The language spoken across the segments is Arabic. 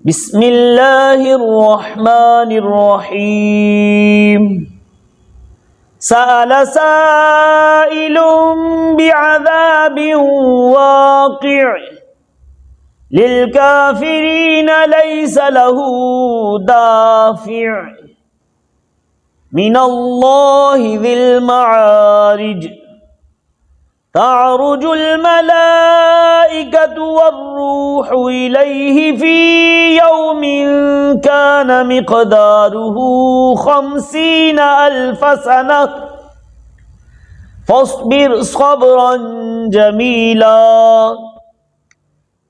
بسم الله الرحمن الرحيم سأل سائل بعذاب واقع للكافرين ليس له دافع من الله ذي المعارج تعرج الملائكة والروح إليه في يوم كان مقداره 50,000 سنة فاصبر صبرا جميلا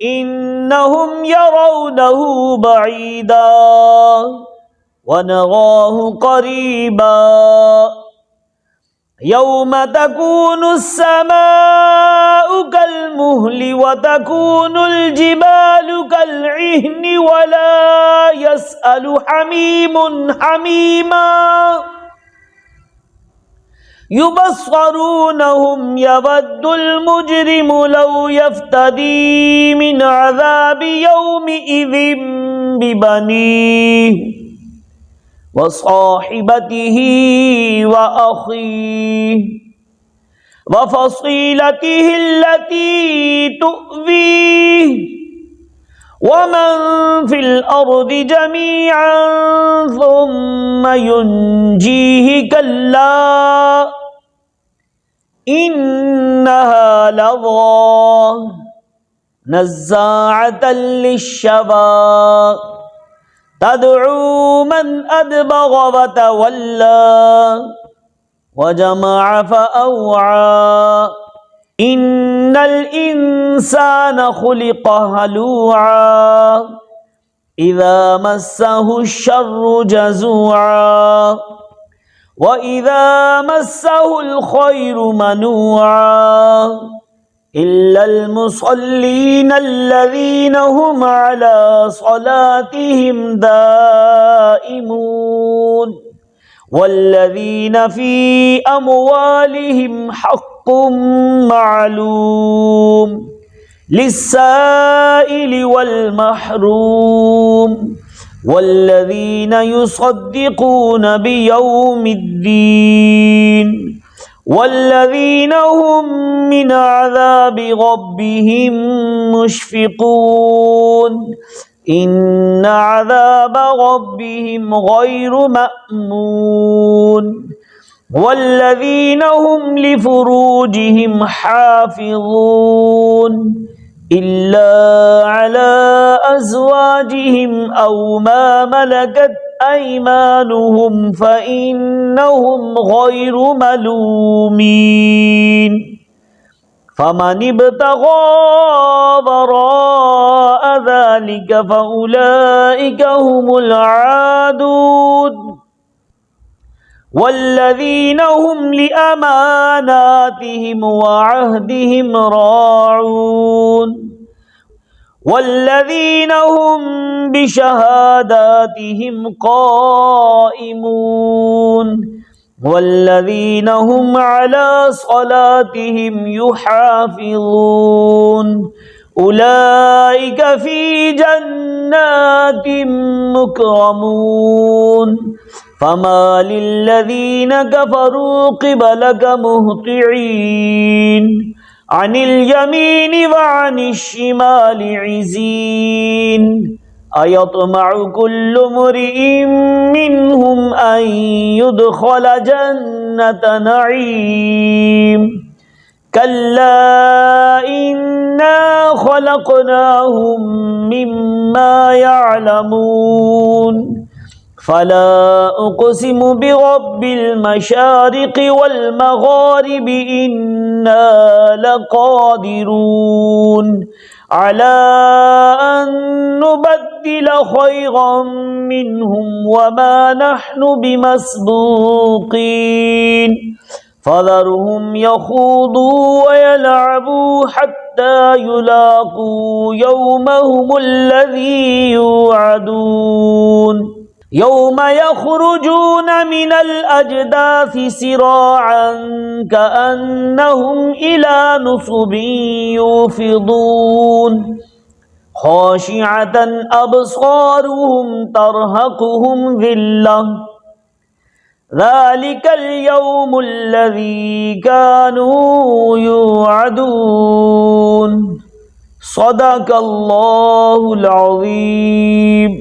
إنهم يرونه بعيدا ونراه قريبا يوم تكون السماء كالمهل وتكون الجبال كالعهن ولا يسأل حميم حميما يبصرونهم يود المجرم لو يفتدي من عذاب يومئذ ببنيه وصاحبته وأخيه وفصيلته التي تؤويه ومن في الأرض جميعا ثم ينجيه كلا إنها لظى نزاعة للشوى تدعو من أدبر وتولى وجمع فأوعى إن الإنسان خلق هلوعا إذا مسه الشر جزوعا وإذا مسه الخير منوعا إلا المصلين الذين هم على صلاتهم دائمون والذين في أموالهم حق معلوم للسائل والمحروم والذين يصدقون بيوم الدين والذين هم من عذاب ربهم مشفقون إن عذاب ربهم غير مأمون والذين هم لفروجهم حافظون إلا على أزواجهم أو ما ملكت أيمانهم فإنهم غير ملومين فمن ابتغى وراء ذلك فأولئك هم العادون والذين هم لأماناتهم وعهدهم راعون والذين هم بشهاداتهم قائمون والذين هم على صلاتهم يحافظون أولئك في جنات مكرمون فما للذين كفروا قبلك مهطعين عن اليمين وعن الشمال عزين أيطمع كل امرئ منهم أن يدخل جنة نعيم كلا إنا خلقناهم مما يعلمون فلا أقسم برب المشارق والمغارب إنا لقادرون على أن نبدل خيرا منهم وما نحن بمسبوقين فذرهم يخوضوا ويلعبوا حتى يلاقوا يومهم الذي يوعدون يوم يخرجون من الأجداث سراعا كأنهم إلى نصب يوفضون खाशिअतन अबसारुहुम तरहकुहुम ज़िल्लह ज़ालिकल यौमुल्लज़ी कानू युअदून। सदक़ल्लाहुल अज़ीम।